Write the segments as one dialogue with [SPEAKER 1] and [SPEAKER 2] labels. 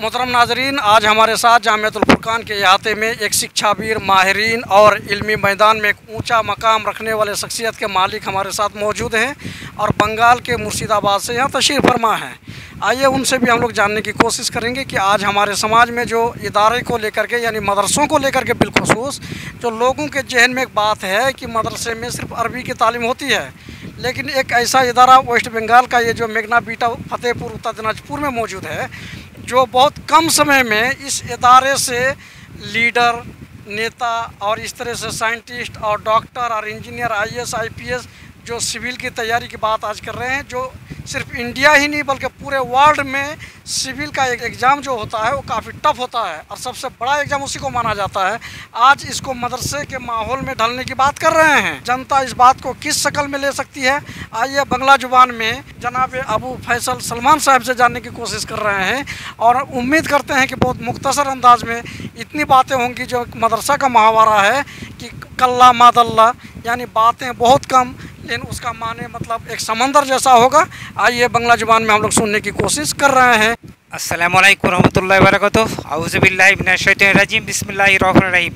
[SPEAKER 1] मोहतरम नाजरीन, आज हमारे साथ जामियातुल फुरकान के अहाते में एक शिक्षावीर, माहिरीन और इल्मी मैदान में एक ऊंचा मकाम रखने वाले शख्सियत के मालिक हमारे साथ मौजूद हैं और बंगाल के मुर्शिदाबाद से यहाँ तशरीफ़ फरमा हैं। आइए उनसे भी हम लोग जानने की कोशिश करेंगे कि आज हमारे समाज में जो इदारे को लेकर के यानी मदरसों को लेकर के बिलखुसूस जो लोगों के जहन में एक बात है कि मदरसे में सिर्फ अरबी की तालीम होती है, लेकिन एक ऐसा इदारा वेस्ट बंगाल का ये जो मेघना बीटा फतेहपुर उत्तर दिनाजपुर में मौजूद है, जो बहुत कम समय में इस इदारे से लीडर, नेता और इस तरह से साइंटिस्ट और डॉक्टर और इंजीनियर, आईएएस, आईपीएस जो सिविल की तैयारी की बात आज कर रहे हैं, जो सिर्फ इंडिया ही नहीं बल्कि पूरे वर्ल्ड में सिविल का एक एग्ज़ाम जो होता है वो काफ़ी टफ होता है और सबसे बड़ा एग्ज़ाम उसी को माना जाता है। आज इसको मदरसे के माहौल में ढलने की बात कर रहे हैं। जनता इस बात को किस शक्ल में ले सकती है, आइए बंगला जुबान में जनाब अबू फैसल सलमान साहब से जानने की कोशिश कर रहे हैं और उम्मीद करते हैं कि बहुत मुख्तसर अंदाज में इतनी बातें होंगी जो मदरसा का मुहावरा है कि कल्ला मादल्ला, यानी बातें बहुत कम लेकिन उसका माने मतलब एक समंदर जैसा होगा। आइए बंगला जुबान में हम लोग सुनने की कोशिश कर रहे हैं।
[SPEAKER 2] अस्सलामु अलैकुम रहमतुल्लाहि व बरकातुहू। औज़ु बिल्लाहि मिनश शैतानिर रजीम। बिस्मिल्लाहिर रहमानिर रहीम।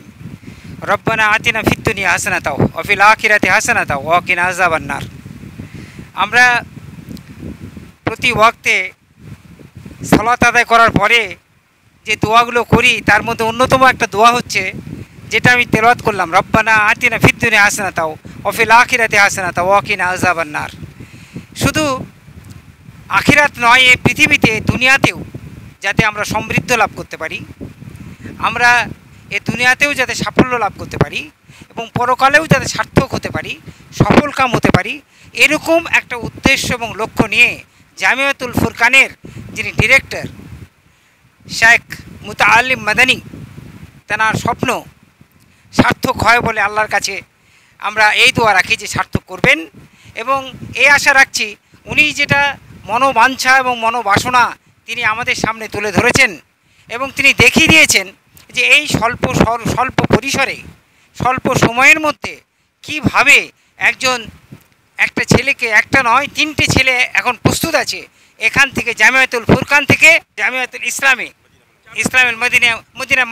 [SPEAKER 2] रब्बाना आतिना फिद दुनिया हासानाताও व फिल आखिराति हासानाতাও व কিনা আযাবান নার। আমরা প্রতি ওয়াক্তে সালাত আদায় করার পরে যে দোয়াগুলো করি তার মধ্যে অন্যতম একটা দোয়া হচ্ছে যেটা আমি তেলাওয়াত করলাম, রব্বানা আতিনা ফিদ দুনিয়া হাসানাতাও व फिल आखिराति हासानाতাও व কিনা আযাবান নার। শুধু আখিরাত নয়, এই পৃথিবীতে দুনিয়াতেও যাতে আমরা সমৃদ্ধ লাভ করতে পারি, আমরা এই দুনিয়াতেও যাতে সাফল্য লাভ করতে পারি এবং পরকালেও যাতে সার্থক হতে পারি, সফল কাম হতে পারি, এরকম একটা উদ্দেশ্য এবং লক্ষ্য নিয়ে জামিয়াতুল ফুরকানের যিনি ডিরেক্টর শেখ মুতাআল্লিম মাদানী, তার স্বপ্ন সার্থক হয় বলে আল্লাহর কাছে আমরা এই দোয়া রাখি যে সার্থক করবেন এবং এই আশা রাখছি উনি যেটা মনোবাঞ্ছা এবং মনোবাসনা তিনি আমাদের সামনে তুলে ধরেছেন এবং তিনি দেখিয়ে দিয়েছেন যে এই স্বল্প পরিসরে স্বল্প সময়ের মধ্যে কিভাবে একটা ছেলেকে, একটা নয় 3টে ছেলে এখন প্রস্তুত আছে এখান থেকে জামিয়াতুল ফুরকান থেকে, জামিয়াতুল ইসলামের মদিনা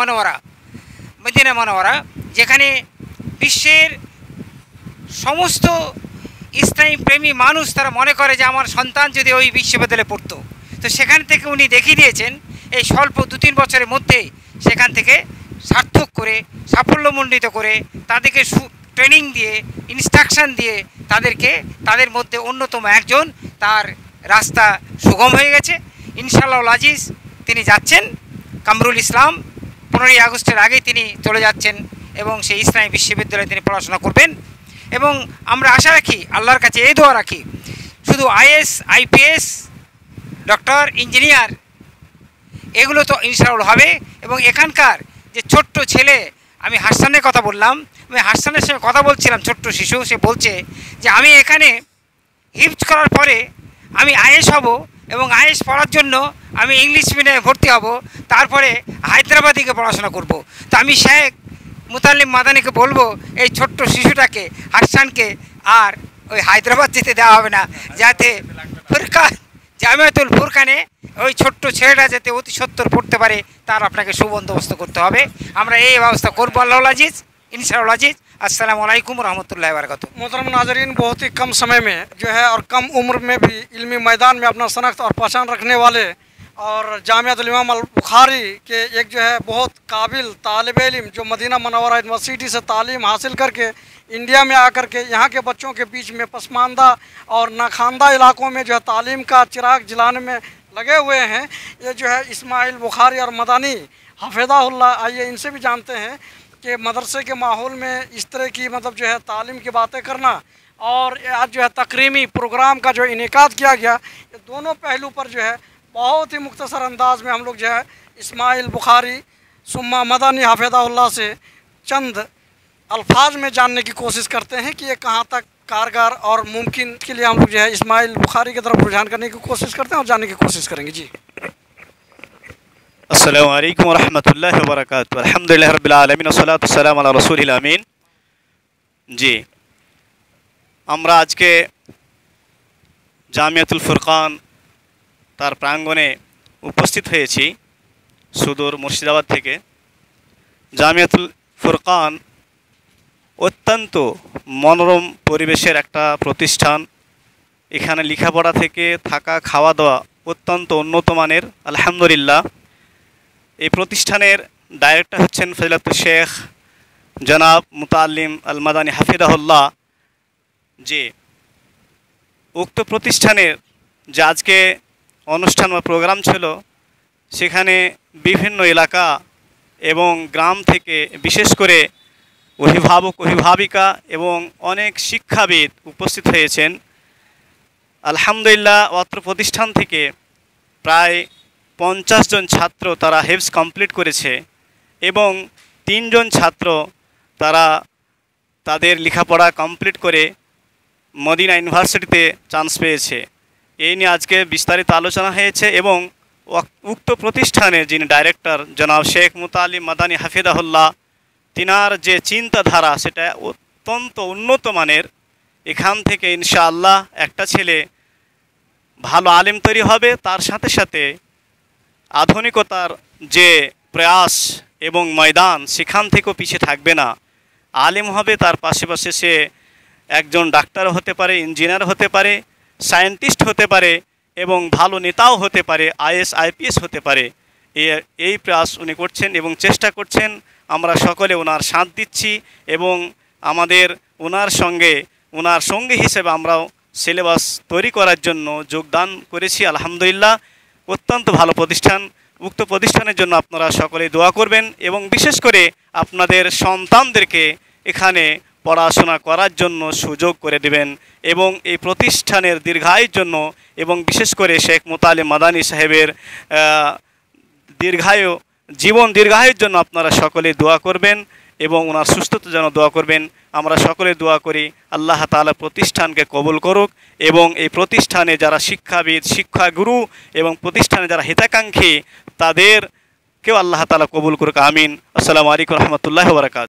[SPEAKER 2] মনোয়ারা, যেখানে বিশ্বের সমস্ত ইসলামী প্রেমী মানুষ তারা মনে করে যে আমার সন্তান যদি ওই বিশ্ববিদ্যালয়ে পড়তো, তো সেখান থেকে উনি দেখিয়ে দিয়েছেন এই স্বল্প 2-3 বছরের মধ্যে সেখান থেকে সার্থক করে, সাফল্যমণ্ডিত করে, তাদেরকে ট্রেনিং দিয়ে, ইনস্ট্রাকশান দিয়ে তাদের মধ্যে অন্যতম একজন, তার রাস্তা সুগম হয়ে গেছে। ইনশাআল্লাহ আজিজ তিনি যাচ্ছেন কামরুল ইসলাম, 15ই আগস্টের আগেই তিনি চলে যাচ্ছেন এবং সেই ইসলামী বিশ্ববিদ্যালয়ে তিনি পড়াশোনা করবেন এবং আমরা আশা রাখি, আল্লাহর কাছে এই দোয়া রাখি, শুধু আইএস, আইপিএস, ডক্টর, ইঞ্জিনিয়ার এগুলো তো ইনশাআল্লাহ হবে এবং এখানকার যে ছোট্ট ছেলে, আমি হাসানের কথা বললাম, আমি হাসানের সঙ্গে কথা বলছিলাম, ছোট্ট শিশু, সে বলছে যে আমি এখানে হিফজ করার পরে আমি আইএস হব এবং আইএস পড়ার জন্য আমি ইংলিশ মিডিয়ামে ভর্তি হব, তারপরে হায়দ্রাবাদে গিয়ে পড়াশোনা করব। তো আমি শেখ মুতাআল্লিম মাদানীকে বলবো এই ছোট্ট শিশুটাকে, হাসানকে আর ওই হায়দ্রাবাদ যেতে দেওয়া হবে না, যাতে জামিয়াতুল ফুরকানে ওই ছোট্ট ছেলেটা যাতে অতি সত্বর পড়তে পারে তার আপনাকে সুবন্দোবস্ত করতে হবে। আমরা এই ব্যবস্থা করবো আল্লাহুল আজিজ, इंशाअल्लाह अजीज। अस्सलाम वालेकुम रहमतुल्लाहि व बरकातुहू।
[SPEAKER 1] मोहतरम नाजरीन, बहुत ही कम समय में जो है और कम उम्र में भी इल्मी मैदान में अपना शनाख्त और पहचान रखने वाले और जामियातुल इमाम अल बुखारी के एक जो है बहुत काबिल तालिब इल्म जो मदीना मुनव्वरा यूनिवर्सिटी से तालीम हासिल करके इंडिया में आकर के यहाँ के बच्चों के बीच में पसमानदा और नाखानदा इलाकों में जो है तालीम का चिराग जलाने में लगे हुए हैं, ये जो है इस्माइल बुखारी और मदानी हफिज़हुल्लाह। आइए इनसे भी जानते हैं कि मदरसे के माहौल में इस तरह की मतलब जो है तालीम की बातें करना और आज जो है तकरीमी प्रोग्राम का जो इनेकाद किया गया, ये दोनों पहलू पर जो है बहुत ही मुख्तसर अंदाज में हम लोग जो है इस्माइल बुखारी सुम्मा मदानी हफिज़हुल्लाह से चंद अल्फाज में जानने की कोशिश करते हैं कि ये कहाँ तक कारगर और मुमकिन के लिए हम लोग जो है इस्माइल बुखारी की तरफ रुझान करने की कोशिश करते हैं और जानने की कोशिश करेंगे। जी,
[SPEAKER 3] अस्सलामु अलैकुम वरहमतुल्लाहि वबरकातुहू। अल्हम्दुलिल्लाहि रब्बिल आलमीन वस्सलातु वस्सलामु अला रसूलिल आमीन। जी, আমরা আজকে জামিয়াতুল ফুরকান তার প্রাঙ্গণে উপস্থিত হয়েছি সুদূর মুর্শিদাবাদ থেকে। জামিয়াতুল ফুরকান অত্যন্ত মনোরম পরিবেশের একটা প্রতিষ্ঠান। এখানে লেখাপড়া থেকে থাকা খাওয়া দাওয়া অত্যন্ত উন্নত মানের আলহামদুলিল্লাহ। এই প্রতিষ্ঠানের ডাইরেক্টর হচ্ছেন ফজিলাতুল শেখ জনাব মুতাল্লিম আল মাদানী হাফিজাহুল্লাহ। যে উক্ত প্রতিষ্ঠানের যে আজকে অনুষ্ঠান বা প্রোগ্রাম ছিল, সেখানে বিভিন্ন এলাকা এবং গ্রাম থেকে বিশেষ করে অভিভাবক অভিভাবিকা এবং অনেক শিক্ষাবিদ উপস্থিত হয়েছেন। আলহামদুলিল্লাহ অত্র প্রতিষ্ঠান থেকে প্রায় 50 জন ছাত্র তারা হেফজ কমপ্লিট করেছে এবং 3 জন ছাত্র তারা তাদের লেখাপড়া কমপ্লিট করে মদিনা ইউনিভার্সিটিতে চান্স পেয়েছে। এই নিয়ে আজকে বিস্তারিত আলোচনা হয়েছে এবং উক্ত প্রতিষ্ঠানের যিনি ডাইরেক্টর জনাব শেখ মুতাল্লিম মাদানী হাফিজাহুল্লাহ, তিনার যে চিন্তাধারা সেটা অত্যন্ত উন্নত মানের। এখান থেকে ইনশাআল্লাহ একটা ছেলে ভালো আলেম তৈরি হবে, তার সাথে সাথে আধুনিকতার যে প্রয়াস এবং ময়দান সেখান থেকেও পিছিয়ে থাকবে না। আলেম হবে, তার পাশে পাশে সে একজন ডাক্তার হতে পারে, ইঞ্জিনিয়ার হতে পারে, সায়েন্টিস্ট হতে পারে এবং ভালো নেতাও হতে পারে, আইএস আইপিএস হতে পারে। এই প্রয়াস উনি করছেন এবং চেষ্টা করছেন। আমরা সকলে ওনার সাথ দিচ্ছি এবং আমাদের ওনার সঙ্গে হিসেবে আমরাও সিলেবাস তৈরি করার জন্য যোগদান করেছি। আলহামদুলিল্লাহ অত্যন্ত ভালো প্রতিষ্ঠান। উক্ত প্রতিষ্ঠানের জন্য আপনারা সকলে দোয়া করবেন এবং বিশেষ করে আপনাদের সন্তানদেরকে এখানে পড়াশোনা করার জন্য সুযোগ করে দেবেন এবং এই প্রতিষ্ঠানের দীর্ঘায়ুর জন্য এবং বিশেষ করে শেখ মুতাল্লিম মাদানী সাহেবের জীবন দীর্ঘায়ুর জন্য আপনারা সকলে দোয়া করবেন এবং ওনার সুস্থতার জন্য দোয়া করবেন। আমরা সকলে দোয়া করি আল্লাহ তাআলা প্রতিষ্ঠানকে কবুল করুক এবং এই প্রতিষ্ঠানে যারা শিক্ষাবিদ, শিক্ষাগুরু এবং প্রতিষ্ঠানে যারা হিতাকাঙ্ক্ষী তাদেরকেও আল্লাহ তাআলা কবুল করুক। আমিন। আসসালামু আলাইকুম রহমতুল্লাহি ওয়া বারাকাতুহু।